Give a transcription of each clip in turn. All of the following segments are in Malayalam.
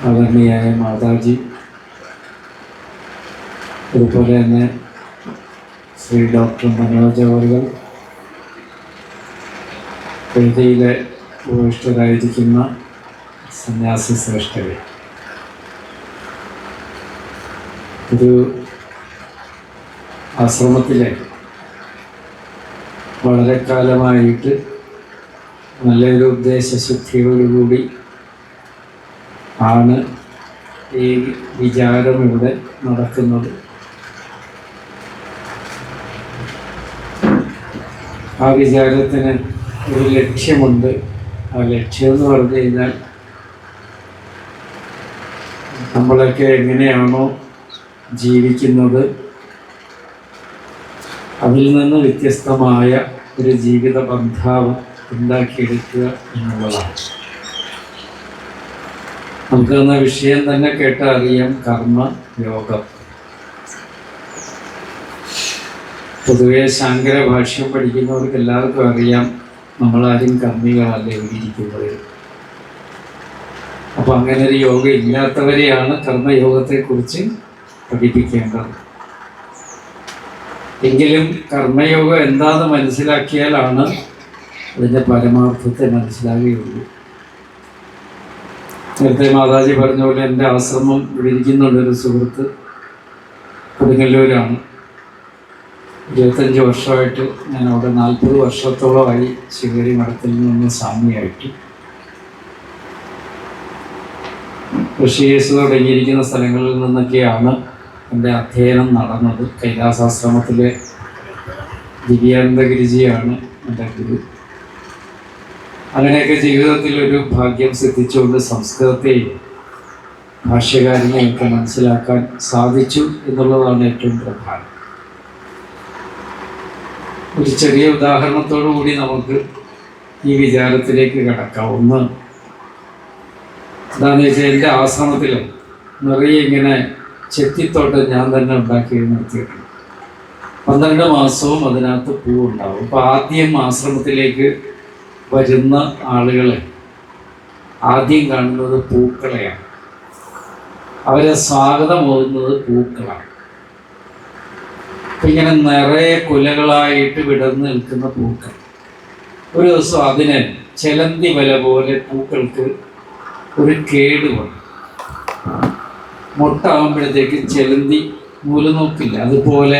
ആദരണീയായ മാതാജി, അതുപോലെ തന്നെ ശ്രീ ഡോക്ടർ മനോജ് അവറുകൾ, വേദിയിലെ ഉപവിഷ്ടരായിരിക്കുന്ന സന്യാസി ശ്രേഷ്ഠരെ, ഒരു ആശ്രമത്തിലെ വളരെ കാലമായിട്ട് നല്ലൊരു ഉദ്ദേശശുദ്ധിയോടുകൂടി ആണ് ഈ വിചാരം ഇവിടെ നടക്കുന്നത്. ആ വിചാരത്തിന് ഒരു ലക്ഷ്യമുണ്ട്. ആ ലക്ഷ്യം എന്ന് പറഞ്ഞു കഴിഞ്ഞാൽ, നമ്മളൊക്കെ എങ്ങനെയാണോ ജീവിക്കുന്നത് അതിൽ നിന്ന് വ്യത്യസ്തമായ ഒരു ജീവിത ബന്ധാവ് ഉണ്ടാക്കിയെടുക്കുക എന്നുള്ളതാണ്. നമുക്ക് എന്ന വിഷയം തന്നെ കേട്ടാൽ അറിയാം, കർമ്മയോഗം. പൊതുവെ ശാങ്കര ഭാഷ്യം പഠിക്കുന്നവർക്ക് എല്ലാവർക്കും അറിയാം, നമ്മളാരും കർമ്മികളല്ല എഴുതിയിരിക്കുന്നത്. അപ്പം അങ്ങനെ ഒരു യോഗം ഇല്ലാത്തവരെയാണ് കർമ്മയോഗത്തെക്കുറിച്ച് പഠിപ്പിക്കേണ്ടത്. എങ്കിലും കർമ്മയോഗം എന്താണെന്ന് മനസ്സിലാക്കിയാലാണ് അതിൻ്റെ പരമാർത്ഥത്തെ മനസ്സിലാകുകയുള്ളൂ. നേരത്തെ മാതാജി പറഞ്ഞ പോലെ എൻ്റെ ആശ്രമം ഇവിടെ ഇരിക്കുന്നുള്ളൊരു സുഹൃത്ത് കൊടുങ്ങല്ലൂരാണ്. 25 വർഷമായിട്ട് ഞാൻ അവിടെ 40 വർഷത്തോളമായി ശിവഗിരി മഠത്തിൽ നിന്ന് സ്വാമിയായിട്ട്. ഋഷികേശ് തുടങ്ങിയിരിക്കുന്ന സ്ഥലങ്ങളിൽ നിന്നൊക്കെയാണ് എൻ്റെ അധ്യയനം നടന്നത്. കൈലാസാശ്രമത്തിലെ ദിവ്യാനന്ദഗിരിജിയാണ് എൻ്റെ ഗുരു. അങ്ങനെയൊക്കെ ജീവിതത്തിലൊരു ഭാഗ്യം സിദ്ധിച്ചുകൊണ്ട് സംസ്കൃതത്തെയും ഭാഷ്യകാരനെയൊക്കെ മനസ്സിലാക്കാൻ സാധിച്ചു എന്നുള്ളതാണ് ഏറ്റവും പ്രധാനം. ഒരു ചെറിയ ഉദാഹരണത്തോടു കൂടി നമുക്ക് ഈ വിചാരത്തിലേക്ക് കിടക്കാം. ഒന്ന് എന്താണെന്ന് വെച്ചാൽ, എൻ്റെ ആശ്രമത്തിൽ നിറയെ ഇങ്ങനെ ചെത്തിത്തോട്ടം ഞാൻ തന്നെ ഉണ്ടാക്കി നിർത്തിയിട്ടുണ്ട്. 12 മാസവും അതിനകത്ത് പൂവുണ്ടാവും. അപ്പോൾ ആദ്യം ആശ്രമത്തിലേക്ക് വരുന്ന ആളുകളെ ആദ്യം കാണുന്നത് പൂക്കളെയാണ്. അവരെ സ്വാഗതം ഓതുന്നത് പൂക്കളാണ്. ഇങ്ങനെ നിറയെ കുലകളായിട്ട് വിടർന്ന് നിൽക്കുന്ന പൂക്കൾ. ഒരു ദിവസം അതിന് ചെലന്തി വല പോലെ പൂക്കൾക്ക് ഒരു കേട് വന്നു. മൊട്ടാകുമ്പോഴത്തേക്ക് ചെലന്തി നൂല് നോക്കില്ല, അതുപോലെ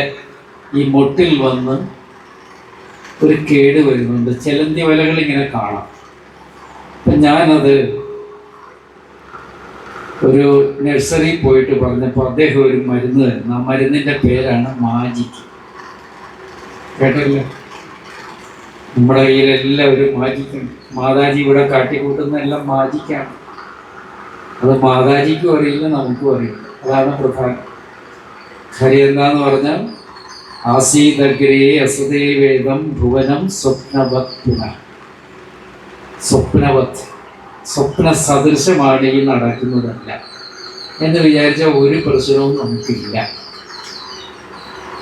ഈ മൊട്ടിൽ വന്ന് ഒരു കേട് വരുന്നുണ്ട്. ചെലന്തി വലകൾ ഇങ്ങനെ കാണാം. അപ്പം ഞാനത് ഒരു നഴ്സറി പോയിട്ട് പറഞ്ഞപ്പോൾ അദ്ദേഹം ഒരു മരുന്ന് തരുന്നു. ആ മരുന്നിൻ്റെ പേരാണ് മാജിക്ക്. കേട്ടല്ലോ, നമ്മുടെ കയ്യിലെല്ലാം ഒരു മാജിക്കുണ്ട്. മാതാജി ഇവിടെ കാട്ടിക്കൂട്ടുന്ന എല്ലാം മാജിക്കാണ്. അത് മാതാജിക്കും അറിയില്ല, നമുക്കും അറിയില്ല. അതാണ് പ്രധാനം. കാര്യം എന്താന്ന് പറഞ്ഞാൽ, ആസീതഗ്രേ അസതേ വേദം ഭുവനം സ്വപ്നവത് പുനഃ. സ്വപ്ന സദൃശമാണ് ഈ നടക്കുന്നതല്ല എന്ന് വിചാരിച്ച ഒരു പ്രശ്നവും നമുക്കില്ല.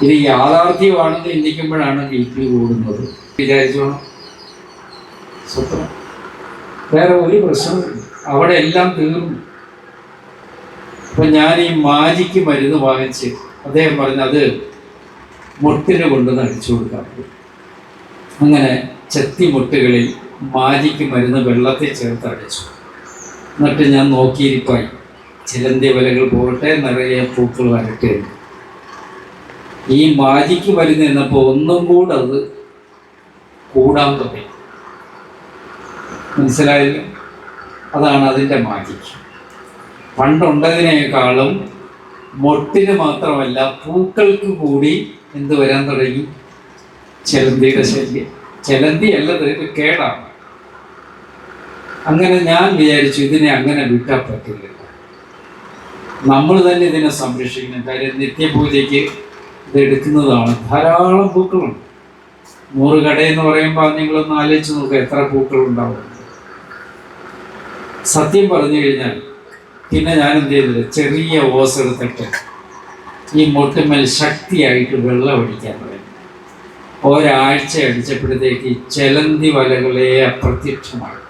ഇത് യാഥാർത്ഥ്യമാണെന്ന് ചിന്തിക്കുമ്പോഴാണ് BP കൂടുന്നത്. വിചാരിച്ചോണം, സ്വപ്നം, വേറെ ഒരു പ്രശ്നമില്ല, അവിടെ എല്ലാം തീർന്നു. അപ്പം ഞാൻ ഈ മാജിക്ക് മരുന്ന് വാങ്ങിച്ച് അദ്ദേഹം പറഞ്ഞു അത് മുട്ടിന് കൊണ്ടുവന്ന് അടിച്ചു കൊടുക്കാൻ പറ്റും. അങ്ങനെ ചെത്തി മുട്ടുകളിൽ മാജിക്ക് മരുന്ന് വെള്ളത്തിൽ ചേർത്ത് അടിച്ചു. എന്നിട്ട് ഞാൻ നോക്കിയിരിപ്പായി, ചിലന്തി വലകൾ പോകട്ടെ, നിറയെ പൂക്കൾ വരട്ടെ. ഈ മാജിക്ക് മരുന്ന് എന്നപ്പോൾ ഒന്നും കൂടെ അത് കൂടാൻ തുടങ്ങി. മനസ്സിലായില്ല? അതാണ് അതിൻ്റെ മാജിക്ക്. പണ്ടുണ്ടതിനേക്കാളും മൊട്ടിന് മാത്രമല്ല പൂക്കൾക്ക് കൂടി എന്ത് വരാൻ തുടങ്ങി? ചെലന്തിയുടെ ശല്യം. ചെലന്തി അല്ലത്, ഇത് കേടാണ്. അങ്ങനെ ഞാൻ വിചാരിച്ചു, ഇതിനെ അങ്ങനെ വിട്ടാൽ പറ്റില്ല, നമ്മൾ തന്നെ ഇതിനെ സംരക്ഷിക്കണം. കാര്യം നിത്യപൂജയ്ക്ക് ഇത് എടുക്കുന്നതാണ്. ധാരാളം പൂക്കളുണ്ട്. 100 കടയെന്ന് പറയുമ്പോൾ നിങ്ങളൊന്ന് ആലോചിച്ച് നോക്കുക, എത്ര പൂക്കളുണ്ടാവും. സത്യം പറഞ്ഞു കഴിഞ്ഞാൽ പിന്നെ ഞാൻ എന്ത് ചെയ്തത്, ചെറിയ ഓസ് എടുത്തിട്ട് ഈ മൊട്ടുമേൽ ശക്തിയായിട്ട് വെള്ളം ഒഴിക്കാൻ തുടങ്ങി. ഒരാഴ്ച അടിച്ചപ്പോഴത്തേക്ക് ചെലന്തി വലകളെ അപ്രത്യക്ഷമായി.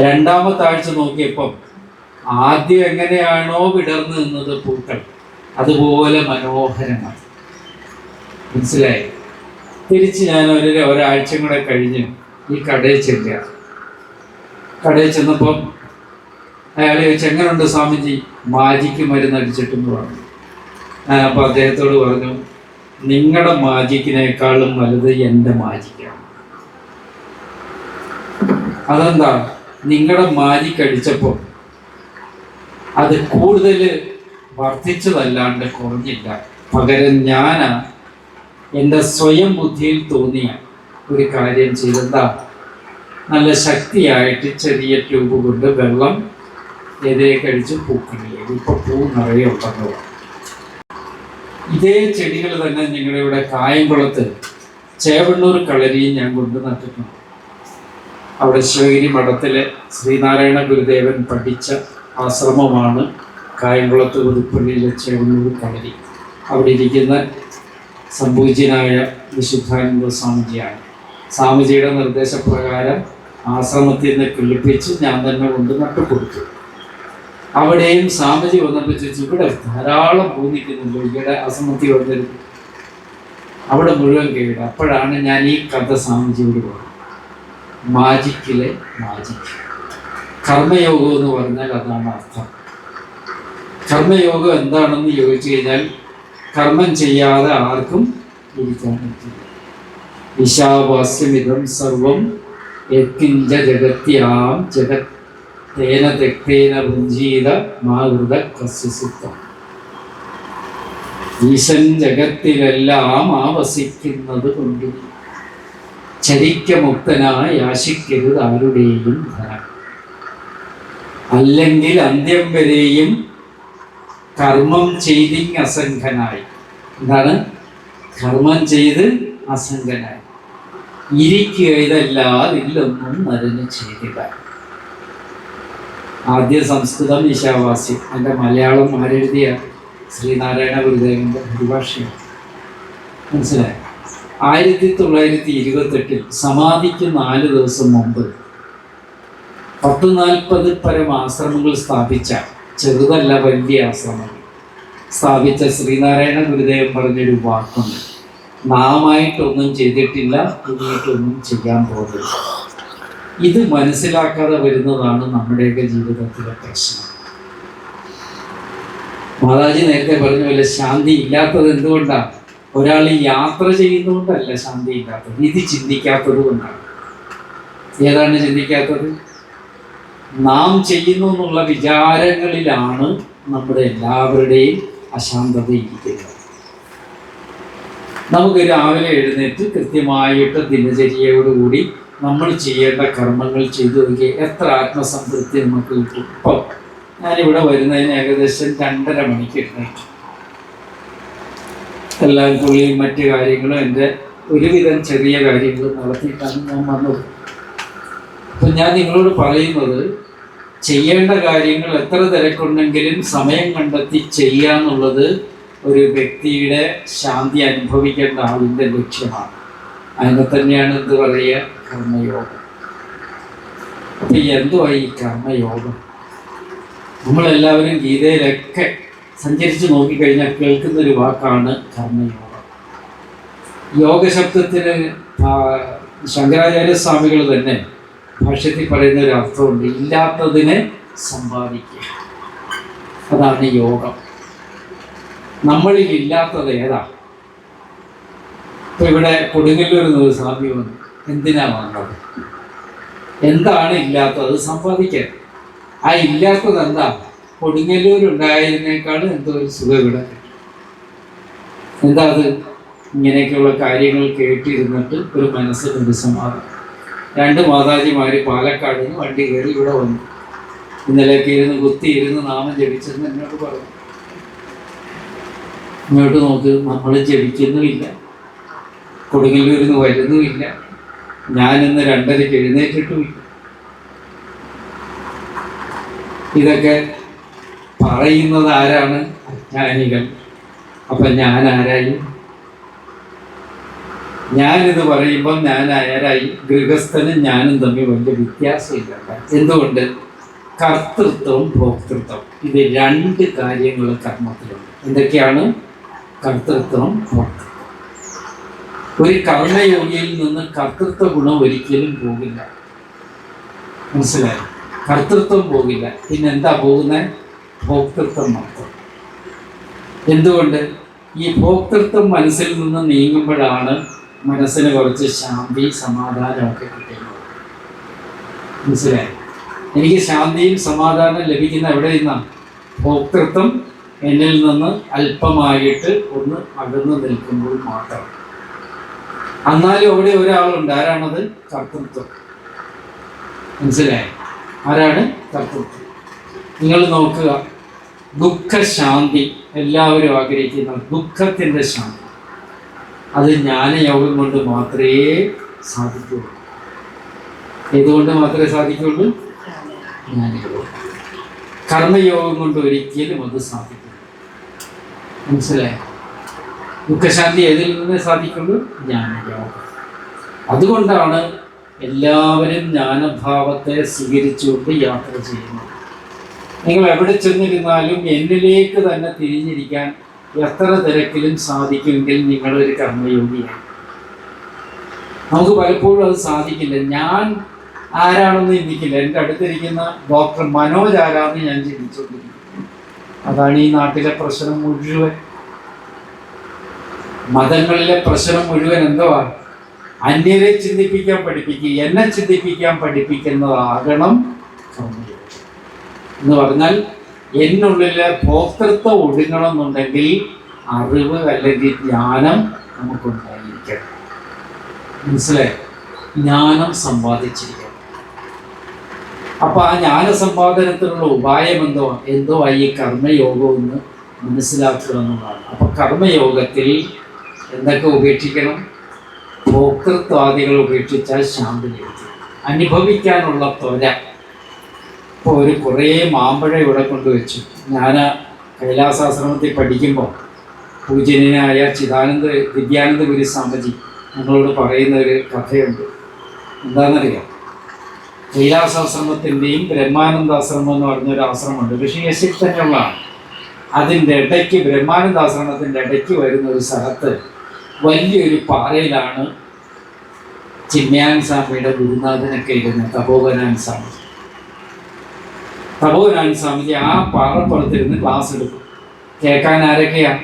2ാമത്തെ ആഴ്ച നോക്കിയപ്പം ആദ്യം എങ്ങനെയാണോ വിടർന്നു നിന്നത് പൂക്കൾ, അതുപോലെ മനോഹരമാണ്. മനസ്സിലായി? തിരിച്ച് ഞാൻ ഒരാഴ്ച കൂടെ കഴിഞ്ഞ് ഈ കടയിൽ ചെല്ലുക. കടയിൽ ചെന്നപ്പം അയാൾ ചോദിച്ചു, എങ്ങനെയുണ്ട് സ്വാമിജി, മാജിക്ക് മരുന്നടിച്ചിട്ടെന്ന് പറഞ്ഞു. അപ്പോൾ അദ്ദേഹത്തോട് പറഞ്ഞു, നിങ്ങളുടെ മാജിക്കിനേക്കാളും വലുത് എൻ്റെ മാജിക്കാണ്. അതെന്താ? നിങ്ങളുടെ മാജിക്ക് അടിച്ചപ്പോൾ അത് കൂടുതൽ വർദ്ധിച്ചതല്ലാണ്ട് കുറഞ്ഞില്ല. പകരം ഞാനാ എൻ്റെ സ്വയം ബുദ്ധിയിൽ തോന്നിയ ഒരു കാര്യം ചെയ്തെന്താ, നല്ല ശക്തിയായിട്ട് ചെറിയ ട്യൂബ് കൊണ്ട് വെള്ളം എതിരേക്കടിച്ച് പൂക്കളില്ല. ഇപ്പൊ പൂ നിറയെ ഉണ്ടെന്ന്. ഇതേ ചെടികൾ തന്നെ നിങ്ങളുടെ ഇവിടെ കായംകുളത്ത് ചേവണ്ണൂർ കളരിയും ഞാൻ കൊണ്ട് നട്ടിട്ടുണ്ട്. അവിടെ ശിവഗിരി മഠത്തിലെ ശ്രീനാരായണ ഗുരുദേവൻ പഠിച്ച ആശ്രമമാണ് കായംകുളത്ത് പുതുപ്പള്ളിയിലെ ചേവണ്ണൂർ കളരി. അവിടെ ഇരിക്കുന്ന സംപൂജ്യനായ വിശുദ്ധാനന്ദ സ്വാമിജിയാണ്. സ്വാമിജിയുടെ നിർദ്ദേശപ്രകാരം ആശ്രമത്തിൽ നിന്ന് കിളിപ്പിച്ച് ഞാൻ തന്നെ കൊണ്ട് നട്ടുകൊടുത്തു. അവിടെയും സ്വാമിജി വന്നപ്പോൾ ചോദിച്ചു, ഇവിടെ ധാരാളം പൂ നിൽക്കുന്നുണ്ടോ, ഇവിടെ ആശ്രമത്തിൽ വന്നിരുന്നു. അവിടെ മുഴുവൻ കേട്ടു. അപ്പോഴാണ് ഞാൻ ഈ കഥ സ്വാമിജിയോട് പറഞ്ഞത്. മാജിക്കിലെ മാജിക്, കർമ്മയോഗം എന്ന് പറഞ്ഞാൽ അതാണ് അർത്ഥം. കർമ്മയോഗം എന്താണെന്ന് ചോദിച്ചു കഴിഞ്ഞാൽ, കർമ്മം ചെയ്യാതെ ആർക്കും ഇരിക്കാൻ പറ്റില്ല. ഈശാവാസ്യമിതം സർവം യത്കിഞ്ച ജഗത്യാം ജഗത് തേന തെക്തേന ഭുഞ്ജീത മാകൃത കസ്യസിദ്ധം. ഈശൻ ജഗത്തിലെല്ലാം ആവസിക്കുന്നത് കൊണ്ട് ചരിക്കമുക്തനായി ആശിക്കരുത് ആരുടെയും ധനം. അല്ലെങ്കിൽ അന്ത്യം വരെയും കർമ്മം ചെയ്തിങ് അസംഖനായി. എന്താണ് കർമ്മം ചെയ്ത് അസംഖനായി ഇരിക്കുക, ഇതല്ലാതില്ലൊന്നും നരന് ചെയ്തില്ല. ആദ്യ സംസ്കൃതം ഈശാവാസ്യം, എൻ്റെ മലയാളം ആരെഴുതിയ ശ്രീനാരായണ ഗുരുദേവൻ്റെ പരിഭാഷയാണ്. മനസ്സിലായി? 1928 സമാധിക്ക് 4 ദിവസം മുമ്പ് 1040 പരം ആശ്രമങ്ങൾ സ്ഥാപിച്ച, ചെറുതല്ല വലിയ ആശ്രമങ്ങൾ സ്ഥാപിച്ച ശ്രീനാരായണ ഗുരുദേവൻ പറഞ്ഞൊരു വാക്കുണ്ട്, നാമായിട്ടൊന്നും ചെയ്തിട്ടില്ല, ഇനിയിട്ടൊന്നും ചെയ്യാൻ പോകുന്നില്ല. ഇത് മനസ്സിലാക്കാതെ വരുന്നതാണ് നമ്മുടെയൊക്കെ ജീവിതത്തിലെ പ്രശ്നം. മാതാജി നേരത്തെ പറഞ്ഞ പോലെ ശാന്തി ഇല്ലാത്തത് എന്തുകൊണ്ടാണ്? ഒരാൾ യാത്ര ചെയ്യുന്നതുകൊണ്ടല്ല ശാന്തി ഇല്ലാത്തത്, ഇത് ചിന്തിക്കാത്തത് കൊണ്ടാണ്. ഏതാണ് ചിന്തിക്കാത്തത്? നാം ചെയ്യുന്നു എന്നുള്ള വിചാരങ്ങളിലാണ് നമ്മുടെ എല്ലാവരുടെയും അശാന്തത ഇരിക്കുന്നത്. നമുക്ക് രാവിലെ എഴുന്നേറ്റ് കൃത്യമായിട്ട് ദിനചര്യയോടുകൂടി നമ്മൾ ചെയ്യേണ്ട കർമ്മങ്ങൾ ചെയ്തു നോക്കിയാൽ എത്ര ആത്മസംതൃപ്തി നമുക്ക് കിട്ടും. ഇപ്പോൾ ഞാനിവിടെ വരുന്നതിന് ഏകദേശം 2.5 മണിക്ക് എഴുന്നേറ്റു. എല്ലാം കുളിയും മറ്റു കാര്യങ്ങളും എൻ്റെ ഒരുവിധം ചെറിയ കാര്യങ്ങൾ നടത്തിയിട്ടാണ് ഞാൻ വന്നത്. അപ്പം ഞാൻ നിങ്ങളോട് പറയുന്നത്, ചെയ്യേണ്ട കാര്യങ്ങൾ എത്ര തിരക്കുണ്ടെങ്കിലും സമയം കണ്ടെത്തി ചെയ്യുക എന്നുള്ളത് ഒരു വ്യക്തിയുടെ ശാന്തി അനുഭവിക്കേണ്ട ആളിൻ്റെ ലക്ഷ്യമാണ്. അതിനെ തന്നെയാണ് എന്ത് പറയുക, കർമ്മയോഗം. അപ്പം എന്തുവായി ഈ കർമ്മയോഗം? നമ്മളെല്ലാവരും ഗീതയിലൊക്കെ സഞ്ചരിച്ച് നോക്കിക്കഴിഞ്ഞാൽ കേൾക്കുന്നൊരു വാക്കാണ് കർമ്മയോഗം. യോഗശബ്ദത്തിന് ശങ്കരാചാര്യ സ്വാമികൾ തന്നെ ഭാഷ്യത്തിൽ പറയുന്ന ഒരു അർത്ഥമുണ്ട്, ഇല്ലാത്തതിനെ സമ്പാദിക്കുക. അതാണ് യോഗം. നമ്മളിൽ ഇല്ലാത്തത് ഏതാ? ഇപ്പൊ ഇവിടെ കൊടുങ്ങല്ലൂർ സ്വാമി വന്നു, എന്തിനാ വന്നത്? എന്താണ് ഇല്ലാത്തത്? സമ്പാദിക്കാൻ. ആ ഇല്ലാത്തത് എന്താ? കൊടുങ്ങല്ലൂരുണ്ടായതിനേക്കാളും എന്തോ ഒരു സുഖം ഇവിടെ. എന്താ അത്? ഇങ്ങനെയൊക്കെയുള്ള കാര്യങ്ങൾ കേട്ടിരുന്നിട്ട് ഒരു മനസ്സിനൊരു സമാധാനം. 2 മാതാജിമാര് പാലക്കാട് നിന്ന് വണ്ടി കയറി ഇവിടെ വന്നു. ഇന്നലെയൊക്കെ ഇരുന്ന് കുത്തിയിരുന്ന് നാമം ജപിച്ചെന്ന് എന്നോട് പറഞ്ഞു. ഇങ്ങോട്ട് നോക്ക്, നമ്മൾ ജപിക്കുന്നുമില്ല, കൊടുങ്ങല്ലൂരിൽ നിന്ന് വരുന്നുമില്ല, ഞാനിന്ന് 2:30 എഴുന്നേറ്റിട്ടുമില്ല. ഇതൊക്കെ പറയുന്നത് ആരാണ്? അജ്ഞാനികൾ. അപ്പൊ ഞാൻ ആരായി? ഞാനിത് പറയുമ്പോൾ ഞാൻ ആരായി? ഗൃഹസ്ഥനും ഞാനും തമ്മിൽ വലിയ വ്യത്യാസമില്ല. എന്തുകൊണ്ട്? കർത്തൃത്വം, ഭോക്തൃത്വം. ഇത് രണ്ട് കാര്യങ്ങൾ കർമ്മത്തിലുണ്ട്. എന്തൊക്കെയാണ്? കർത്തൃത്വം, ഭോക്തൃത്വം. ഒരു കർമ്മയോഗിയിൽ നിന്ന് കർത്തൃത്വ ഗുണം ഒരിക്കലും പോകില്ല. മനസ്സിലായി? കർത്തൃത്വം പോകില്ല. പിന്നെന്താ പോകുന്നത്? ഭോക്തൃത്വം മാത്രം. എന്തുകൊണ്ട്? ഈ ഭോക്തൃത്വം മനസ്സിൽ നിന്ന് നീങ്ങുമ്പോഴാണ് മനസ്സിന് കുറച്ച് ശാന്തി, സമാധാനമൊക്കെ കിട്ടുന്നത്. മനസ്സിലായി? എനിക്ക് ശാന്തിയും സമാധാനം ലഭിക്കുന്ന എവിടെ നിന്നാണ്? ഭോക്തൃത്വം എന്നിൽ നിന്ന് അല്പമായിട്ട് ഒന്ന് അകന്നു നിൽക്കുമ്പോൾ മാത്രം. എന്നാലും അവിടെ ഒരാളുണ്ട്. ആരാണത്? കർത്തൃത്വം. മനസ്സിലായി? ആരാണ്? കർത്തൃത്വം. നിങ്ങൾ നോക്കുക, ദുഃഖശാന്തി എല്ലാവരും ആഗ്രഹിക്കുന്ന ദുഃഖത്തിൻ്റെ ശാന്തി, അത് ജ്ഞാനയോഗം കൊണ്ട് മാത്രമേ സാധിക്കുകയുള്ളൂ. ഏതുകൊണ്ട് മാത്രമേ സാധിക്കുകയുള്ളൂ? ജ്ഞാനയോഗം. കർമ്മയോഗം കൊണ്ട് ഒരിക്കലും അത് സാധിക്കില്ല. മനസ്സിലായി? ദുഃഖശാന്തി ഏതിൽ നിന്നേ സാധിക്കുള്ളൂ? ജ്ഞാനയോഗം. അതുകൊണ്ടാണ് എല്ലാവരും ജ്ഞാനഭാവത്തെ സ്വീകരിച്ചുകൊണ്ട് യാത്ര ചെയ്യുന്നത്. നിങ്ങൾ എവിടെ ചെന്നിരുന്നാലും എന്നിലേക്ക് തന്നെ തിരിഞ്ഞിരിക്കാൻ എത്ര തിരക്കിലും സാധിക്കുമെങ്കിൽ നിങ്ങളൊരു കർമ്മയോഗിയാണ്. നമുക്ക് പലപ്പോഴും അത് സാധിക്കില്ല. ഞാൻ ആരാണെന്ന് ചിന്തിക്കില്ല. എൻ്റെ അടുത്തിരിക്കുന്ന ഡോക്ടർ മനോജ് ആരാന്ന് ഞാൻ ചിന്തിച്ചുകൊണ്ടിരിക്കുന്നു. അതാണ് ഈ നാട്ടിലെ പ്രശ്നം മുഴുവൻ. മതങ്ങളിലെ പ്രശ്നം മുഴുവൻ എന്തുവാ? അന്യരെ ചിന്തിപ്പിക്കാൻ പഠിപ്പിക്കുക, എന്നെ ചിന്തിപ്പിക്കാൻ പഠിപ്പിക്കുന്നതാകണം കർമ്മയോഗം എന്ന് പറഞ്ഞാൽ. എന്നുള്ളിലെ ഭോക്തൃത്വം ഒടുങ്ങണമെന്നുണ്ടെങ്കിൽ അറിവ് അല്ലെങ്കിൽ ജ്ഞാനം നമുക്കുണ്ടായിരിക്കണം. മനസ്സിലായി? ജ്ഞാനം സമ്പാദിച്ചിരിക്കണം. അപ്പൊ ആ ജ്ഞാന സമ്പാദനത്തിനുള്ള ഉപായം എന്തോ ഈ കർമ്മയോഗം എന്ന് മനസ്സിലാക്കുക എന്നുള്ളതാണ്. അപ്പൊ കർമ്മയോഗത്തിൽ എന്തൊക്കെ ഉപേക്ഷിക്കണം? ഭോക്തൃത്വാദികൾ ഉപേക്ഷിച്ചാൽ ശാന്തി ലഭിക്കും. അനുഭവിക്കാനുള്ള ത്വര. ഇപ്പോൾ കുറേ മാമ്പഴം ഇവിടെ കൊണ്ടുവച്ചു. ഞാൻ കൈലാസാശ്രമത്തിൽ പഠിക്കുമ്പോൾ പൂജനീയനായ വിദ്യാനന്ദ ഗുരു സ്വാമിജി ഞങ്ങളോട് പറയുന്ന ഒരു കഥയുണ്ട്. എന്താണെന്നറിയാം? കൈലാസാശ്രമത്തിൻ്റെയും ബ്രഹ്മാനന്ദാശ്രമം എന്ന് പറഞ്ഞൊരു ആശ്രമമുണ്ട്. ഋഷികേശിൽ തന്നെയുള്ളതാണ്. അതിൻ്റെ ഇടയ്ക്ക്, ബ്രഹ്മാനന്ദാശ്രമത്തിൻ്റെ ഇടയ്ക്ക് വരുന്ന ഒരു സ്ഥലത്ത് വലിയൊരു പാറയിലാണ് ചിന്മയാനന്ദ സ്വാമിയുടെ ഗുരുനാഥനൊക്കെ ഇരുന്നത്. തപോവനാനന്ദ സ്വാമിജി ആ പാറപ്പുറത്തിരുന്ന് ക്ലാസ് എടുക്കും. കേൾക്കാൻ ആരൊക്കെയാണ്?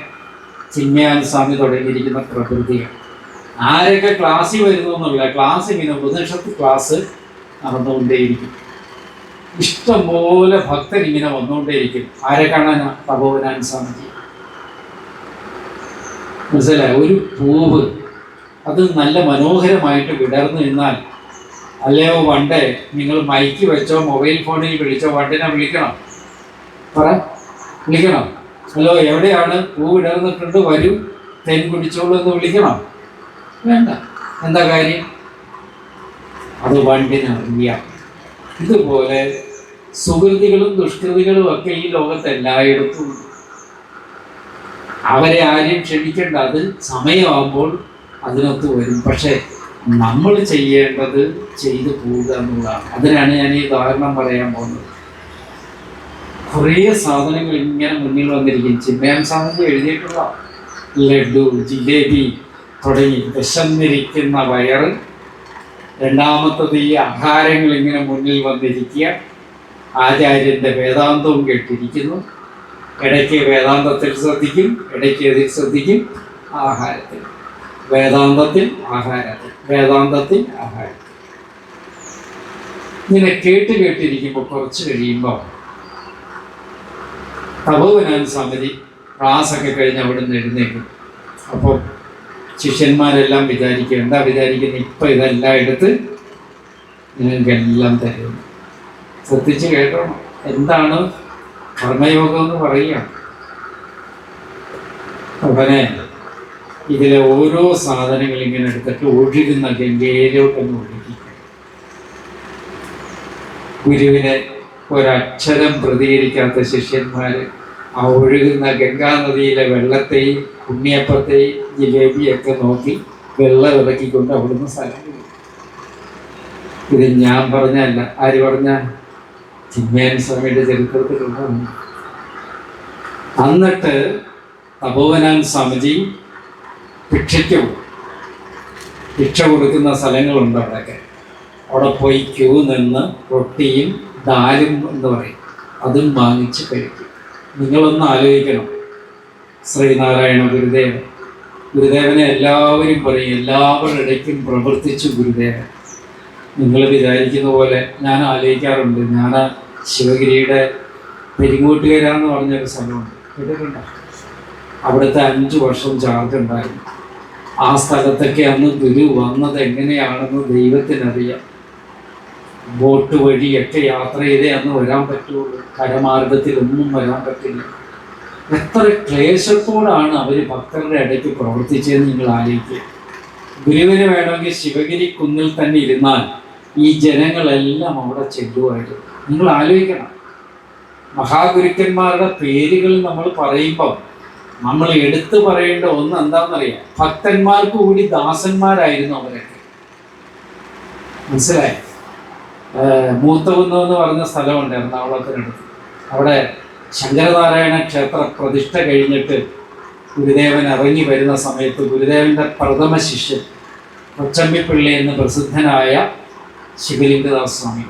ചിന്മയാനന്ദ സ്വാമി തുടങ്ങിയിരിക്കുന്ന പ്രകൃതികൾ. ആരൊക്കെ ക്ലാസ്സിൽ വരുന്നു എന്നുള്ള ക്ലാസ് ഇങ്ങനെ ഉപനിഷത്ത് ക്ലാസ് നടന്നുകൊണ്ടേയിരിക്കും. ഇഷ്ടംപോലെ ഭക്തരിങ്ങനെ വന്നുകൊണ്ടേയിരിക്കും. ആരെ കാണാനാ? തപോവനാനന്ദ സ്വാമിജി. മനസ്സിലായി? ഒരു പൂവ് അത് നല്ല മനോഹരമായിട്ട് വിടർന്നു നിന്നാൽ, അല്ലയോ വണ്ടേ, നിങ്ങൾ മൈക്ക് വെച്ചോ മൊബൈൽ ഫോണിൽ വിളിച്ചോ വണ്ടിനെ വിളിക്കണം. വിളിക്കണം. ഹലോ, എവിടെയാണ്? പൂ വിടർന്നിട്ടുണ്ട്, വരൂ, തേൻ കുടിച്ചോളൂ എന്ന് വിളിക്കണം. വേണ്ട. എന്താ കാര്യം? അത് വണ്ടിനറിയാം. ഇതുപോലെ സുഹൃതികളും ദുഷ്കൃതികളും ഒക്കെ ഈ ലോകത്ത് എല്ലായിടത്തും ഉണ്ട്. അവരെ ആരെയും ക്ഷണിക്കേണ്ട. അത് സമയമാകുമ്പോൾ അതിനൊത്ത് വരും. പക്ഷെ നമ്മൾ ചെയ്യേണ്ടത് ചെയ്തു പോവുക എന്നുള്ളതാണ്. അതിനാണ് ഞാൻ ഈ ഉദാഹരണം പറയാൻ പോകുന്നത്. കുറേ സാധനങ്ങൾ ഇങ്ങനെ മുന്നിൽ വന്നിരിക്കും. ചിന്മയാനന്ദ സ്വാമിജി എഴുതിയിട്ടുള്ള ലഡു, ജിലേബി തുടങ്ങി വിശന്നിരിക്കുന്ന വയറ്. രണ്ടാമത്തത് ഈ ആഹാരങ്ങൾ ഇങ്ങനെ മുന്നിൽ വന്നിരിക്കുക. ആചാര്യൻ്റെ വേദാന്തവും കേട്ടിരിക്കുന്നു. ഇടയ്ക്ക് വേദാന്തത്തിൽ ശ്രദ്ധിക്കും, ഇടയ്ക്ക് ഇതിൽ ശ്രദ്ധിക്കും. ആഹാരത്തിൽ, വേദാന്തത്തിൽ, ആഹാരത്തിൽ, വേദാന്തത്തിൽ, ആഹാരത്തിൽ. ഇങ്ങനെ കേട്ടിരിക്കുമ്പോൾ കുറച്ച് കഴിയുമ്പോൾ തപോവനാനന്ദ സ്വാമിജി ക്ലാസ്സൊക്കെ കഴിഞ്ഞ് അവിടെ നിന്ന് എഴുന്നേക്കും. അപ്പോൾ ശിഷ്യന്മാരെല്ലാം വിചാരിക്കും, എന്താ വിചാരിക്കുന്നത്? ഇപ്പം ഇതെല്ലാം എടുത്ത് നിങ്ങൾക്കെല്ലാം തരും. ശ്രദ്ധിച്ച് കേട്ടോണം. എന്താണ് കർമ്മയോഗം എന്ന് പറയുക? ഉടനെ ഇതിലെ ഓരോ സാധനങ്ങൾ ഇങ്ങനെ എടുത്തിട്ട് ഒഴുകുന്ന ഗംഗയിലോട്ടൊന്ന് ഒഴുകി. ഗുരുവിനെ ഒരക്ഷരം പ്രതികരിക്കാത്ത ശിഷ്യന്മാർ ആ ഒഴുകുന്ന ഗംഗാനദിയിലെ വെള്ളത്തെയും ഉണ്ണിയപ്പത്തെയും ജിലേബിയൊക്കെ നോക്കി വെള്ളം ഇറക്കിക്കൊണ്ട് അവിടുന്ന് സ്ഥലം. ഇത് ഞാൻ പറഞ്ഞല്ല. ആര് പറഞ്ഞ? ചിന്മയാനന്ദ സ്വാമിയുടെ ചരിത്രത്തിലുള്ളതാണ്. എന്നിട്ട് തപോവനാനന്ദ സ്വാമിജി ഭിക്ഷയ്ക്ക് പോകും. ഭിക്ഷ കൊടുക്കുന്ന സ്ഥലങ്ങളുണ്ട് അവിടെയൊക്കെ. അവിടെ പോയി ക്യൂ നിന്ന് റൊട്ടിയും ദാലും എന്ന് പറയും, അതും വാങ്ങിച്ച് കഴിക്കും. നിങ്ങളൊന്ന് ആലോചിക്കണം, ശ്രീനാരായണ ഗുരുദേവനെ എല്ലാവരും പറയും, എല്ലാവരുടെ ഇടയ്ക്കും പ്രവർത്തിച്ചു ഗുരുദേവൻ. നിങ്ങൾ വിചാരിക്കുന്ന പോലെ ഞാൻ ആലോചിക്കാറുണ്ട്. ഞാൻ ശിവഗിരിയുടെ പെരിങ്ങോട്ടുകര എന്ന് പറഞ്ഞൊരു സ്ഥലമുണ്ട്, കേട്ടിട്ടുണ്ടോ? അവിടുത്തെ 5 വർഷം ചാർജ് ഉണ്ടായിരുന്നു. ആ സ്ഥലത്തൊക്കെ അന്ന് ഗുരു വന്നത് എങ്ങനെയാണെന്ന് ദൈവത്തിനറിയാം. ബോട്ട് വഴിയൊക്കെ യാത്ര ചെയ്തേ അന്ന് വരാൻ പറ്റുള്ളൂ, കരമാർഗത്തിലൊന്നും വരാൻ പറ്റില്ല. എത്ര ക്ലേശത്തോടാണ് അവർ ഭക്തരുടെ ഇടയ്ക്ക് പ്രവർത്തിച്ചതെന്ന് നിങ്ങൾ ആലോചിക്കുക. ഗുരുവിന് വേണമെങ്കിൽ ശിവഗിരി കുന്നിൽ തന്നെ ഇരുന്നാൽ ഈ ജനങ്ങളെല്ലാം അവിടെ ചെല്ലുമായിരുന്നു. നിങ്ങൾ ആലോചിക്കണം, മഹാഗുരുക്കന്മാരുടെ പേരുകൾ നമ്മൾ പറയുമ്പം നമ്മൾ എടുത്തു പറയേണ്ട ഒന്ന് എന്താണെന്നറിയാം, ഭക്തന്മാർക്ക് കൂടി ദാസന്മാരായിരുന്നു അവരൊക്കെ. മനസ്സിലായി? മൂത്തകുന്നം എന്ന് പറഞ്ഞ സ്ഥലമുണ്ട് എറണാകുളത്തിനടുത്ത്. അവിടെ ശങ്കരനാരായണ ക്ഷേത്ര പ്രതിഷ്ഠ കഴിഞ്ഞിട്ട് ഗുരുദേവൻ ഇറങ്ങി വരുന്ന സമയത്ത് ഗുരുദേവൻ്റെ പ്രഥമ ശിഷ്യൻ കൊച്ചമ്പിപ്പിള്ളി എന്ന് പ്രസിദ്ധനായ ശിവലിംഗദാസ് സ്വാമി,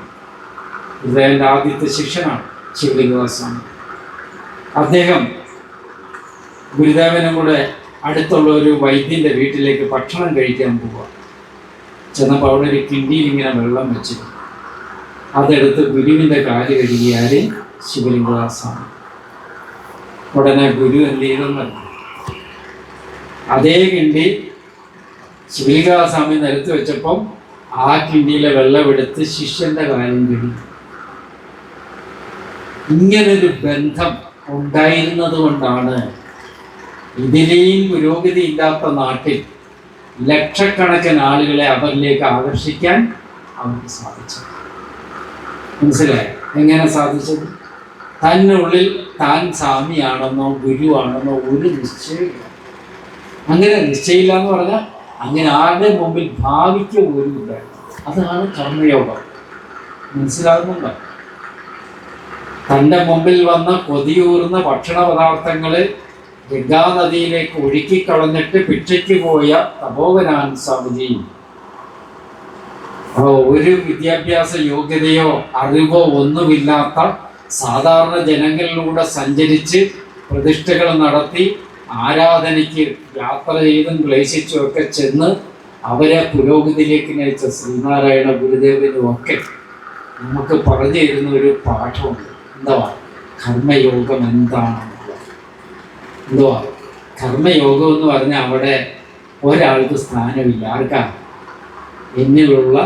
ഗുരുദേവൻ്റെ ആദ്യത്തെ ശിഷ്യനാണ് ശിവലിംഗദാസ് സ്വാമി. അദ്ദേഹം ഗുരുദേവനും കൂടെ അടുത്തുള്ള ഒരു വൈദ്യൻ്റെ വീട്ടിലേക്ക് ഭക്ഷണം കഴിക്കാൻ പോവുക. ചെന്നപ്പോൾ അവിടെ ഒരു കിണ്ടിയിൽ ഇങ്ങനെ വെള്ളം വെച്ചിരുന്നു. അതെടുത്ത് ഗുരുവിൻ്റെ കാല് കഴുകിയാൽ ശിവലിംഗദാസാണ്. ഉടനെ ഗുരു എന്ത് ചെയ്തെന്നല്ല, അതേ കിണ്ടി ശിവലിംഗദാസ്വാമി നിരത്തി വെച്ചപ്പം ആ കിണ്ടിയിലെ വെള്ളമെടുത്ത് ശിഷ്യന്റെ കാര്യം കഴുകി. ഇങ്ങനൊരു ബന്ധം ഉണ്ടായിരുന്നത് കൊണ്ടാണ് ഇതിലെയും പുരോഗതി ഇല്ലാത്ത നാട്ടിൽ ലക്ഷക്കണക്കിന് ആളുകളെ അവരിലേക്ക് ആകർഷിക്കാൻ അവർക്ക് സാധിച്ചത്. മനസ്സിലായോ? എങ്ങനെ സാധിച്ചത്? തന്നുള്ളിൽ താൻ സ്വാമിയാണെന്നോ ഗുരുവാണെന്നോ ഒരു നിശ്ചയമില്ല. അങ്ങനെ നിശ്ചയമില്ല എന്ന് പറഞ്ഞാൽ അങ്ങനെ ആരുടെ മുമ്പിൽ ഭാവിക്കുക പോലും ഉണ്ടായിരുന്നു. അതാണ് കർമ്മയോഗം. മനസ്സിലാകുന്നുണ്ടോ? തൻ്റെ മുമ്പിൽ വന്ന കൊതിയൂർന്ന ഭക്ഷണ പദാർത്ഥങ്ങള് ഗംഗാനദിയിലേക്ക് ഒഴുക്കിക്കളഞ്ഞിട്ട് ഭിക്ഷയ്ക്ക് പോയ തപോവനാനന്ദ സ്വാമിജിയും ഒരു വിദ്യാഭ്യാസ യോഗ്യതയോ അറിവോ ഒന്നുമില്ലാത്ത സാധാരണ ജനങ്ങളിലൂടെ സഞ്ചരിച്ച് പ്രതിഷ്ഠകൾ നടത്തി ആരാധനയ്ക്ക് യാത്ര ചെയ്തും ക്ലേശിച്ചും ഒക്കെ ചെന്ന് അവരെ പുരോഗതിയിലേക്ക് നയിച്ച ശ്രീനാരായണ ഗുരുദേവനും ഒക്കെ നമുക്ക് പറഞ്ഞു തരുന്ന ഒരു പാഠമുണ്ട്. എന്തുവാ? കർമ്മയോഗം എന്താണെന്നുള്ളത്. എന്തുവാ കർമ്മയോഗം എന്ന് പറഞ്ഞാൽ അവിടെ ഒരാൾക്ക് സ്ഥാനമില്ല. ആർക്കാണ്? എന്നിലുള്ള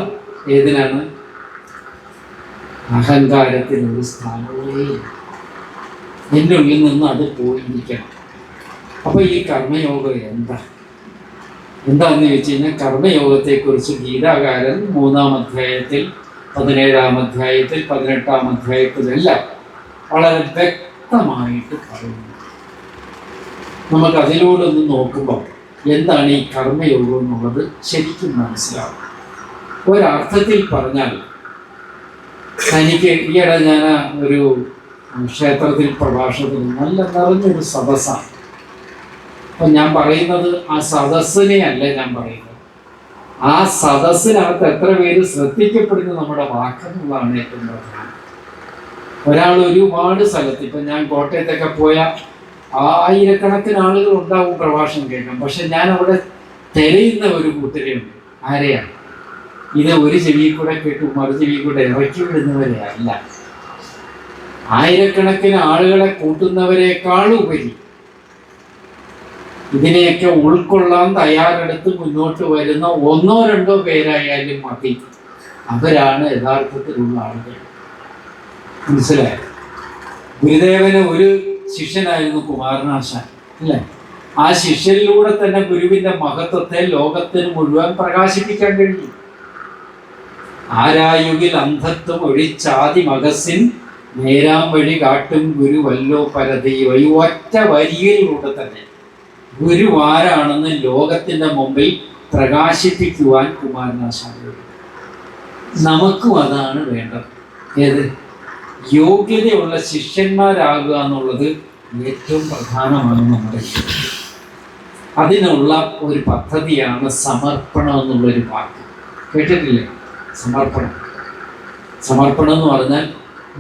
ഏതിനാണ്? അഹങ്കാരത്തിനൊരു സ്ഥാനമേ. എൻ്റെ ഉള്ളിൽ നിന്ന് അത് പോയിരിക്കണം. അപ്പോൾ ഈ കർമ്മയോഗം എന്താണെന്ന് ചോദിച്ചു കഴിഞ്ഞാൽ, കർമ്മയോഗത്തെക്കുറിച്ച് ഗീതാകാരൻ 3-ാം അധ്യായത്തിൽ 17-ാം അധ്യായത്തിൽ 18-ാം അധ്യായത്തിലെല്ലാം വളരെ വ്യക്തമായിട്ട് പറയുന്നു. നമുക്ക് അതിലൂടെ ഒന്ന് നോക്കുമ്പോൾ എന്താണ് ഈ കർമ്മയോഗം എന്നുള്ളത് ശരിക്കും മനസ്സിലാവും. ഒരർത്ഥത്തിൽ പറഞ്ഞാൽ, തനിക്ക് ഈയിടെ ഞാൻ ഒരു ക്ഷേത്രത്തിൽ പ്രഭാഷണത്തിൽ നല്ല നിറഞ്ഞൊരു സദസ്സാണ്. അപ്പം ഞാൻ പറയുന്നത് ആ സദസ്സിനെ അല്ല ഞാൻ പറയുന്നത്, ആ സദസ്സിനകത്ത് എത്ര പേര് ശ്രദ്ധിക്കപ്പെടുന്ന നമ്മുടെ വാക്കെന്നുള്ളതാണ് ഏറ്റവും പ്രധാനം. ഒരാൾ ഒരുപാട് സ്ഥലത്ത്, ഇപ്പം ഞാൻ കോട്ടയത്തൊക്കെ പോയാൽ ആയിരക്കണക്കിന് ആളുകൾ ഉണ്ടാവും പ്രഭാഷണം കേൾക്കാം. പക്ഷെ ഞാൻ അവിടെ തെരയുന്ന ഒരു കൂട്ടരെയുണ്ട്. ആരെയാണ്? ഇത് ഒരു ചെവി കൂടെ കേട്ടു മറു ചെവി കൂടെ ഇറക്കി വിടുന്നവരെ അല്ല, ആയിരക്കണക്കിന് ആളുകളെ കൂട്ടുന്നവരെക്കാളുപരി ഇതിനെയൊക്കെ ഉൾക്കൊള്ളാൻ തയ്യാറെടുത്ത് മുന്നോട്ട് വരുന്ന 1-2 പേരായാലും മതി. അവരാണ് യഥാർത്ഥത്തിലുള്ള ആളുകൾ. മനസ്സിലായോ? ഗുരുദേവന് ഒരു ശിഷ്യനായിരുന്നു കുമാരനാശാൻ, അല്ലേ? ആ ശിഷ്യനിലൂടെ തന്നെ ഗുരുവിന്റെ മഹത്വത്തെ ലോകത്തിന് മുഴുവൻ പ്രകാശിപ്പിക്കാൻ കഴിയും. ആരായുകിൽ അന്ധത്വം ഒഴിച്ചാതി മകസിൻ നേരാം വഴി കാട്ടും ഗുരുവല്ലോ പരദൈവ. ഈ ഒറ്റ വരിയിലൂടെ തന്നെ ഗുരു ആരാണെന്ന് ലോകത്തിന്റെ മുമ്പിൽ പ്രകാശിപ്പിക്കുവാൻ കുമാരനാശാൻ. നമുക്കും അതാണ് വേണ്ടത്. ഏത്? യോഗ്യതയുള്ള ശിഷ്യന്മാരാകുക എന്നുള്ളത് ഏറ്റവും പ്രധാനമാണ് നമ്മുടെ ജീവിതത്തിൽ. അതിനുള്ള ഒരു പദ്ധതിയാണ് സമർപ്പണം എന്നുള്ളൊരു വാക്ക്. കേട്ടിട്ടില്ലേ? സമർപ്പണം. സമർപ്പണം എന്ന് പറഞ്ഞാൽ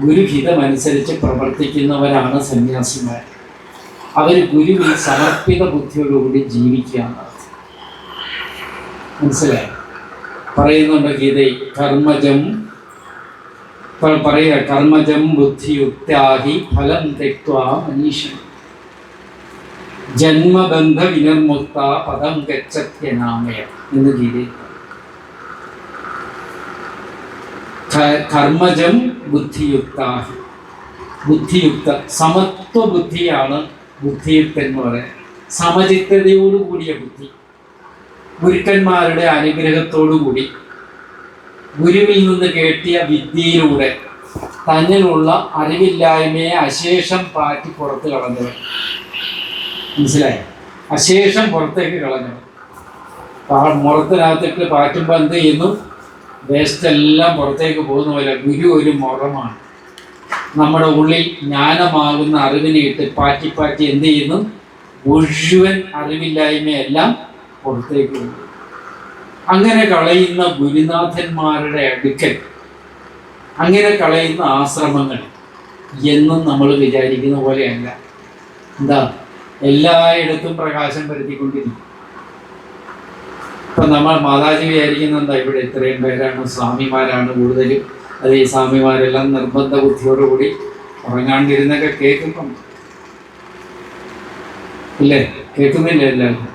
ഗുരുഹിതമനുസരിച്ച് പ്രവർത്തിക്കുന്നവരാണ് സന്യാസിമാർ. അവർ ഗുരുവിൽ സമർപ്പിത ബുദ്ധിയോടുകൂടി ജീവിക്കുകയാണ്. മനസ്സിലായി? പറയുന്നുണ്ട് ഗീതയിൽ, കർമ്മജം ബുദ്ധിയുക്താഹി ഫലം തെക്വാ മനീഷൻ ജന്മബന്ധ വിനിർമുക്ത പദം ഗച്ഛത്യനാമയ എന്ന് ഗീതയിൽ. കർമ്മജം ബുദ്ധിയുക്താഹി, ബുദ്ധിയുക്ത സമത്വ ബുദ്ധിയാണ് ബുദ്ധിയുക്തൻ എന്ന് പറയുന്നത്. സമചിത്തതയോടുകൂടിയ ബുദ്ധി, ഗുരുക്കന്മാരുടെ അനുഗ്രഹത്തോടുകൂടി ഗുരുവിൽ നിന്ന് കേട്ടിയ വിദ്യയിലൂടെ തന്നിലുള്ള അറിവില്ലായ്മയെ അശേഷം പാറ്റി പുറത്ത് കളഞ്ഞവൻ. മനസ്സിലായി? അശേഷം പുറത്തേക്ക് കളഞ്ഞവൻ. മുറത്തിനകത്തിട്ട് പാറ്റുമ്പോൾ എന്ത് ചെയ്യുന്നു? വേസ്റ്റ് എല്ലാം പുറത്തേക്ക് പോകുന്ന പോലെ ഗുരു ഒരു മുറമാണ്. നമ്മുടെ ഉള്ളിൽ ജ്ഞാനമാകുന്ന അറിവിനെ ഇട്ട് പാറ്റി എന്ത് ചെയ്യുന്നു? മുഴുവൻ അറിവില്ലായ്മയെല്ലാം പുറത്തേക്ക് പോകും. അങ്ങനെ കളയുന്ന ഗുരുനാഥന്മാരുടെ അടുക്കൽ, അങ്ങനെ കളയുന്ന ആശ്രമങ്ങൾ എന്നും നമ്മൾ വിചാരിക്കുന്ന പോലെയല്ല. എന്താ? എല്ലായിടത്തും പ്രകാശം പരത്തിക്കൊണ്ടിരിക്കും. ഇപ്പം നമ്മൾ മാതാജി വിചാരിക്കുന്ന എന്താ, ഇവിടെ ഇത്രയും പേരാണ്, സ്വാമിമാരാണ് കൂടുതലും. അത് ഈ സ്വാമിമാരെല്ലാം നിർബന്ധ ബുദ്ധിയോടുകൂടി ഉറങ്ങാണ്ടിരുന്നൊക്കെ കേൾക്കുമ്പം ഇല്ലേ? കേൾക്കുന്നില്ല എല്ലാവരും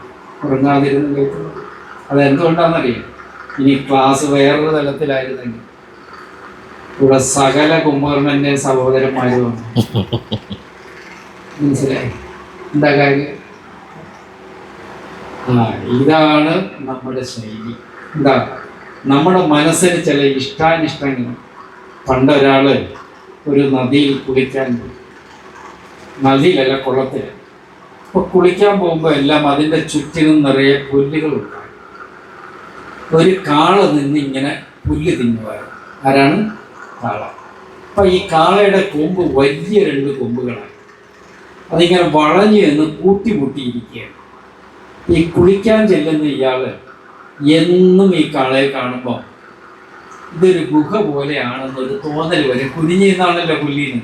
ഉറങ്ങാതിരുന്ന് കേൾക്കുന്നു. അതെന്തുകൊണ്ടാണെന്നറിയാം? ഇനി ക്ലാസ് വേറൊരു തലത്തിലായിരുന്നെങ്കിൽ ഇവിടെ സകല കുമാരനെ സഹോദരന്മാരും. മനസ്സിലായി എന്താ കാര്യം? ഇതാണ് നമ്മുടെ ശൈലി. എന്താ? നമ്മുടെ മനസ്സിന് ചില ഇഷ്ടാനിഷ്ടങ്ങൾ. പണ്ടൊരാൾ ഒരു നദിയിൽ കുളിക്കാൻ പോയി. നദിയിലല്ല, കുളത്തിൽ. അപ്പോൾ കുളിക്കാൻ പോകുമ്പോൾ എല്ലാം അതിൻ്റെ ചുറ്റിനും നിറയെ പുല്ലുകളുണ്ടായി. ഒരു കാള നിന്ന് ഇങ്ങനെ പുല്ല് തിന്നുമായിരുന്നു. ആരാണ്? കാള. അപ്പം ഈ കാളയുടെ കൊമ്പ് വലിയ 2 കൊമ്പുകളാണ്. അതിങ്ങനെ വളഞ്ഞു എന്ന് കൂട്ടിമുട്ടിയിരിക്കുകയാണ്. ഈ കുളിക്കാൻ ചെല്ലുന്ന ഇയാൾ എന്നും ഈ കാളയെ കാണുമ്പോൾ ഇതൊരു ഗുഹ പോലെയാണെന്നൊരു തോന്നൽ വരും. കുനിഞ്ഞിരുന്നാണല്ലോ പുല്ലിന്.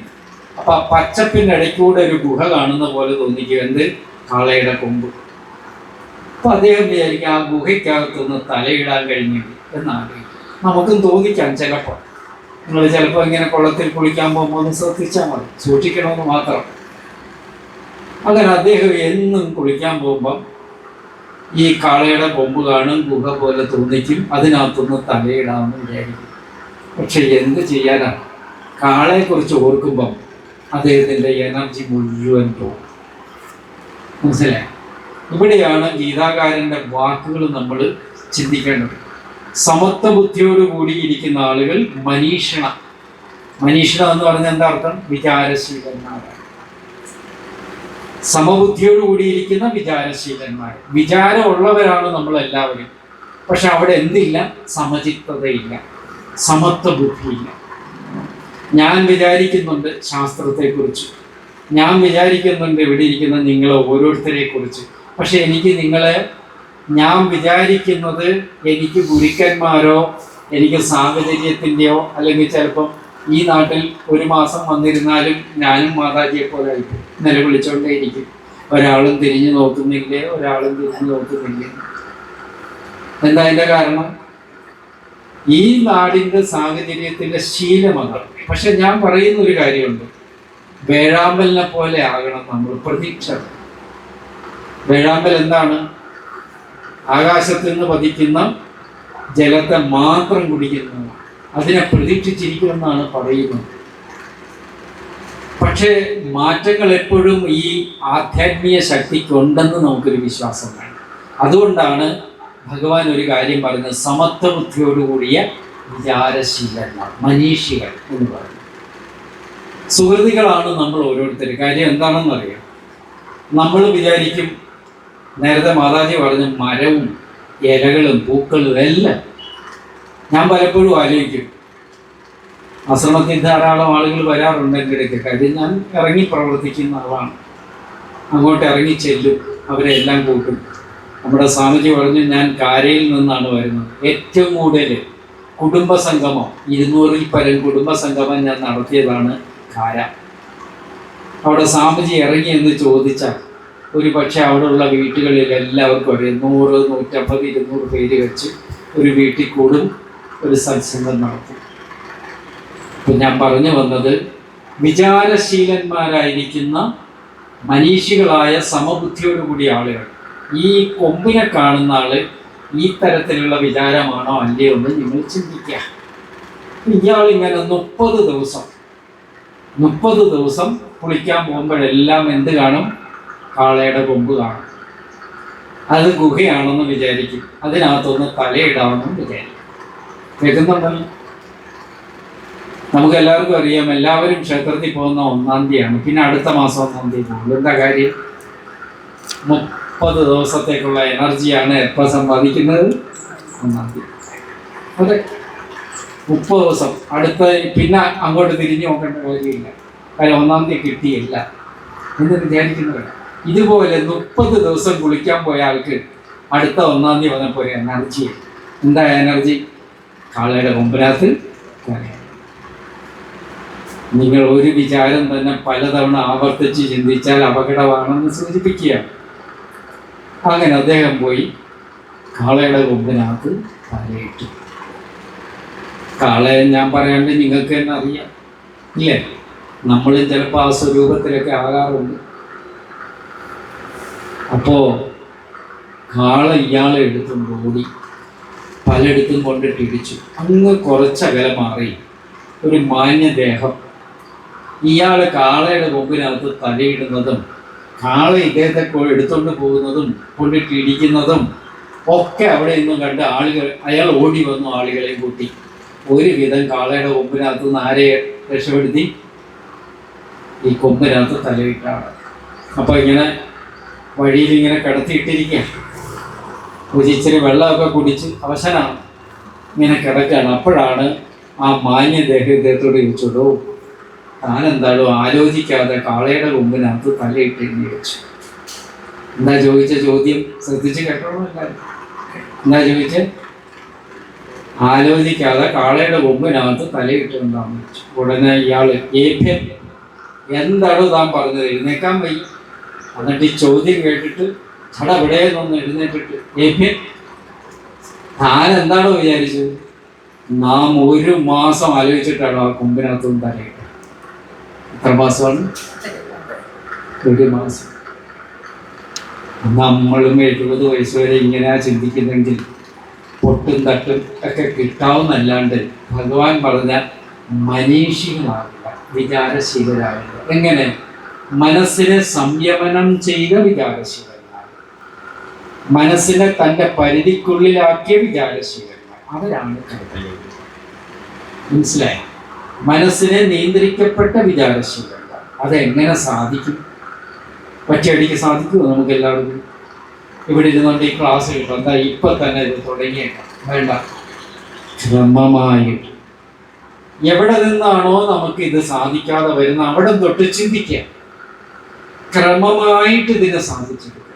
അപ്പം ആ പച്ചപ്പിൻ്റെ ഇടയ്ക്കൂടെ ഒരു ഗുഹ കാണുന്ന പോലെ തോന്നിക്കും. എന്ത്? കാളയുടെ കൊമ്പ്. അപ്പം അദ്ദേഹം വിചാരിക്കും ആ ഗുഹയ്ക്കകത്തൊന്ന് തലയിടാൻ കഴിഞ്ഞു എന്നാഗ്രഹിക്കും. നമുക്കും തോന്നിക്കാം ചിലപ്പോൾ. നിങ്ങൾ ചിലപ്പോൾ ഇങ്ങനെ കുളത്തിൽ കുളിക്കാൻ പോകുമ്പോൾ ഒന്ന് ശ്രദ്ധിച്ചാൽ മതി, സൂക്ഷിക്കണമെന്ന് മാത്രം. അങ്ങനെ അദ്ദേഹം എന്നും കുളിക്കാൻ പോകുമ്പം ഈ കാളയുടെ കൊമ്പ് കാണും, ഗുഹ പോലെ തോന്നിക്കും, അതിനകത്തൊന്ന് തലയിടാമെന്ന് വിചാരിക്കും. പക്ഷെ എന്ത് ചെയ്യാനാണ്? കാളയെക്കുറിച്ച് ഓർക്കുമ്പം അദ്ദേഹത്തിൻ്റെ എനർജി മുഴുവൻ പോകും. മനസ്സിലായി? ഇവിടെയാണ് ഗീതാകാരൻ്റെ വാക്കുകൾ നമ്മൾ ചിന്തിക്കേണ്ടത്. സമത്വ ബുദ്ധിയോട് കൂടിയിരിക്കുന്ന ആളുകൾ മനീഷണ. മനീഷണ എന്ന് പറഞ്ഞാൽ എന്താ അർത്ഥം? വിചാരശീലന്മാരാണ്. സമബുദ്ധിയോട് കൂടിയിരിക്കുന്ന വിചാരശീലന്മാർ. വിചാരമുള്ളവരാണ് നമ്മളെല്ലാവരും. പക്ഷെ അവിടെ എന്തില്ല? സമചിത്തതയില്ല, സമത്വ ബുദ്ധിയില്ല. ഞാൻ വിചാരിക്കുന്നുണ്ട് ശാസ്ത്രത്തെക്കുറിച്ച്, ഞാൻ വിചാരിക്കുന്നുണ്ട് ഇവിടെ ഇരിക്കുന്ന നിങ്ങളെ ഓരോരുത്തരെ കുറിച്ച്. പക്ഷെ എനിക്ക് നിങ്ങളെ, ഞാൻ വിചാരിക്കുന്നത് എനിക്ക് ഗുരുക്കന്മാരോ എനിക്ക് സാഹചര്യത്തിൻ്റെയോ, അല്ലെങ്കിൽ ചിലപ്പം ഈ നാട്ടിൽ 1 മാസം വന്നിരുന്നാലും ഞാനും മാതാജിയെ പോലെ ആയിരിക്കും, നിലവിളിച്ചുകൊണ്ടേയിരിക്കും. ഒരാളും തിരിഞ്ഞു നോക്കുന്നില്ലേ, ഒരാളും തിരിഞ്ഞു നോക്കുന്നില്ലേ. എന്താ അതിൻ്റെ കാരണം? ഈ നാടിൻ്റെ സാഹചര്യത്തിൻ്റെ ശീലമതാണ്. പക്ഷെ ഞാൻ പറയുന്നൊരു കാര്യമുണ്ട്, വേഴാമ്പലിനെ പോലെ ആകണം നമ്മൾ. പ്രതീക്ഷ. വേഴാമ്പൽ എന്താണ്? ആകാശത്ത് നിന്ന് പതിക്കുന്ന ജലത്തെ മാത്രം കുടിക്കുന്നത്. അതിനെ പ്രതീക്ഷിച്ചിരിക്കുമെന്നാണ് പറയുന്നത്. പക്ഷേ മാറ്റങ്ങൾ എപ്പോഴും ഈ ആധ്യാത്മിക ശക്തിക്കുണ്ടെന്ന് നമുക്കൊരു വിശ്വാസം വേണം. അതുകൊണ്ടാണ് ഭഗവാൻ ഒരു കാര്യം പറയുന്നത്, സമത്വ ബുദ്ധിയോടുകൂടിയ വിചാരശീലന്മാർ, മനീഷികൾ എന്ന് പറയുന്നത്. സുഹൃത്തുക്കളാണ് നമ്മൾ ഓരോരുത്തരും. കാര്യം എന്താണെന്നറിയാം? നമ്മൾ വിചാരിക്കും, നേരത്തെ മാതാജി പറഞ്ഞ മരവും ഇലകളും പൂക്കളും എല്ലാം, ഞാൻ പലപ്പോഴും ആലോചിക്കും, ആശ്രമത്തിൽ ധാരാളം ആളുകൾ വരാറുണ്ട് എൻ്റെ ഇടയ്ക്ക്. കാര്യം ഞാൻ ഇറങ്ങി പ്രവർത്തിക്കുന്ന ആളാണ്. അങ്ങോട്ട് ഇറങ്ങി ചെല്ലും, അവരെ എല്ലാം കൂട്ടും. നമ്മുടെ സ്വാമിജി പറഞ്ഞു, ഞാൻ കാരയിൽ നിന്നാണ് വരുന്നത്. ഏറ്റവും കൂടുതൽ കുടുംബ സംഗമം 200-ൽ പരം കുടുംബ സംഗമം ഞാൻ നടത്തിയതാണ് കാര. അവിടെ സ്വാമിജി ഇറങ്ങി എന്ന് ചോദിച്ചാൽ ഒരു പക്ഷേ അവിടെയുള്ള വീട്ടുകളിൽ എല്ലാവർക്കും ഒരു 100, 150, 200 പേര് വെച്ച് ഒരു വീട്ടിൽ കൂടും, ഒരു സത്സംഗം നടത്തും. അപ്പം ഞാൻ പറഞ്ഞു വന്നത്, വിചാരശീലന്മാരായിരിക്കുന്ന മനീഷികളായ സമബുദ്ധിയോടുകൂടിയ ആളുകൾ, ഈ കൊമ്പിനെ കാണുന്ന ആള് ഈ തരത്തിലുള്ള വിചാരമാണോ അല്ലയോ എന്ന് നിങ്ങൾ ചിന്തിക്കുക. ഇയാളിങ്ങനെ 30 ദിവസം കുളിക്കാൻ പോകുമ്പോഴെല്ലാം എന്ത് കാണും? കാളയുടെ കൊമ്പ് കാണും. അത് ഗുഹയാണെന്ന് വിചാരിക്കും, അതിനകത്തൊന്ന് തലയിടാമെന്നും വിചാരിക്കും. കേൾക്കുന്നുണ്ടല്ലോ? നമുക്ക് എല്ലാവർക്കും അറിയാം, എല്ലാവരും ക്ഷേത്രത്തിൽ പോകുന്ന 1-ാം തീയതിയാണ്, പിന്നെ അടുത്ത മാസം 1-ാം തീയതി പോകും. എന്താ കാര്യം? 30 ദിവസത്തേക്കുള്ള എനർജിയാണ് എപ്പോൾ സമ്പാദിക്കുന്നത്? 1-ാം തീയതി. അതെ, 30 ദിവസം അടുത്ത, പിന്നെ അങ്ങോട്ട് തിരിഞ്ഞു നോക്കേണ്ട കാര്യമില്ല. കാര്യം 1-ാം തീയതി കിട്ടിയില്ല എന്ന് വിചാരിക്കുന്നവരാണ്. ഇതുപോലെ 30 ദിവസം കുളിക്കാൻ പോയ ആൾക്ക് അടുത്ത 1-ാം തീയതി വന്നപ്പോൾ ഒരു എനർജി. എന്താ എനർജി? കാളയുടെ കൊമ്പിനകത്ത്. നിങ്ങൾ ഒരു വിചാരം തന്നെ പലതവണ ആവർത്തിച്ച് ചിന്തിച്ചാൽ അപകടമാണെന്ന് സൂചിപ്പിക്കുക. അങ്ങനെ അദ്ദേഹം പോയി കാളയുടെ കൊമ്പിനകത്ത് തലയിട്ടു. കാളയെ ഞാൻ പറയാണ്ട് നിങ്ങൾക്ക് തന്നെ അറിയാം, ഇല്ലേ? നമ്മളും ചിലപ്പോൾ ആ സ്വരൂപത്തിലൊക്കെ ആകാറുണ്ട്. അപ്പോൾ കാള ഇയാളെ എടുത്തുകൊണ്ട് ഓടി, പലയിടത്തും കൊണ്ടിട്ട് ഇടിച്ചു. അങ്ങ് കുറച്ചകലം മാറി ഒരു മാന്യദേഹം ഇയാൾ കാളയുടെ കൊമ്പിനകത്ത് തലയിടുന്നതും കാള ഇദ്ദേഹത്തെ എടുത്തുകൊണ്ട് പോകുന്നതും കൊണ്ടിട്ട് ഇടിക്കുന്നതും ഒക്കെ അവിടെ നിന്നും കണ്ട് ആളുകൾ, അയാൾ ഓടി വന്നു ആളുകളെയും കൂട്ടി. ഒരുവിധം കാളയുടെ കൊമ്പിനകത്ത് നിന്ന് ആരെ രക്ഷപ്പെടുത്തി? ഈ കൊമ്പിനകത്ത് തലയിട്ടാണ്. അപ്പോൾ ഇങ്ങനെ വഴിയിൽ ഇങ്ങനെ കിടത്തിയിട്ടിരിക്കുക. ഇച്ചിരി വെള്ളമൊക്കെ കുടിച്ച് അവശനാണ്, ഇങ്ങനെ കിടക്കുകയാണ്. അപ്പോഴാണ് ആ മാന്യദേഹം ഇദ്ദേഹത്തോട് ചോദിച്ചോളൂ, താനെന്താണോ ആലോചിക്കാതെ കാളയുടെ കൊമ്പിനകത്ത് തലയിട്ട് വെച്ചു? എന്താ ചോദിച്ച ചോദ്യം? ശ്രദ്ധിച്ച് കേട്ടോളൂ. എന്താ ചോദിച്ചത്? ആലോചിക്കാതെ കാളയുടെ കൊമ്പിനകത്ത് തലയിട്ടുണ്ടാന്ന് വെച്ചു. ഉടനെ ഇയാള് ഏഭ്യൻ, എന്താണോ താൻ പറഞ്ഞത്? എഴുന്നേക്കാൻ വയ്യ. എന്നിട്ട് ഈ ചോദ്യം കേട്ടിട്ട് ചടവിടേന്നൊന്ന് എഴുന്നേറ്റിട്ട്, ഏഭ്യൻ, താൻ എന്താണോ വിചാരിച്ചത്? നാം 1 മാസം ആലോചിച്ചിട്ടാണോ ആ കൊമ്പിനകത്തൊന്നും തലയിട്ട്? എത്ര മാസമാണ്? 1 മാസം. നമ്മളും 70 വയസ്സ് വരെ ഇങ്ങനെയാ ചിന്തിക്കുന്നെങ്കിൽ പൊട്ടും തട്ടും ഒക്കെ കിട്ടാവുന്നല്ലാണ്ട് ഭഗവാൻ പറഞ്ഞ മനീഷികളാവില്ല, വിചാരശീലരാവില്ല. എങ്ങനെ? മനസ്സിനെ സംയമനം ചെയ്ത വിചാരശീലന്മാർ, മനസ്സിനെ തൻ്റെ പരിധിക്കുള്ളിലാക്കിയ വിചാരശീലന്മാർ, അവരാണ് കർത്തവ്യം. മനസ്സിലായി? മനസ്സിനെ നിയന്ത്രിക്കപ്പെട്ട വിചാരശീലന്മാർ. അതെങ്ങനെ സാധിക്കും? ഒറ്റയടിക്ക് സാധിക്കുമോ നമുക്ക് എല്ലാവർക്കും? ഇവിടെ ഇരുന്നുകൊണ്ട് ഈ ക്ലാസ് കിട്ടും. എന്താ ഇപ്പം തന്നെ ഇത് തുടങ്ങിയേക്കാം? വേണ്ട, ക്രമമായിട്ട് എവിടെ നിന്നാണോ നമുക്ക് ഇത് സാധിക്കാതെ വരുന്ന അവിടെ തൊട്ട് ചിന്തിക്കുക. ക്രമമായിട്ട് ഇതിനെ സാധിച്ചെടുക്കുക.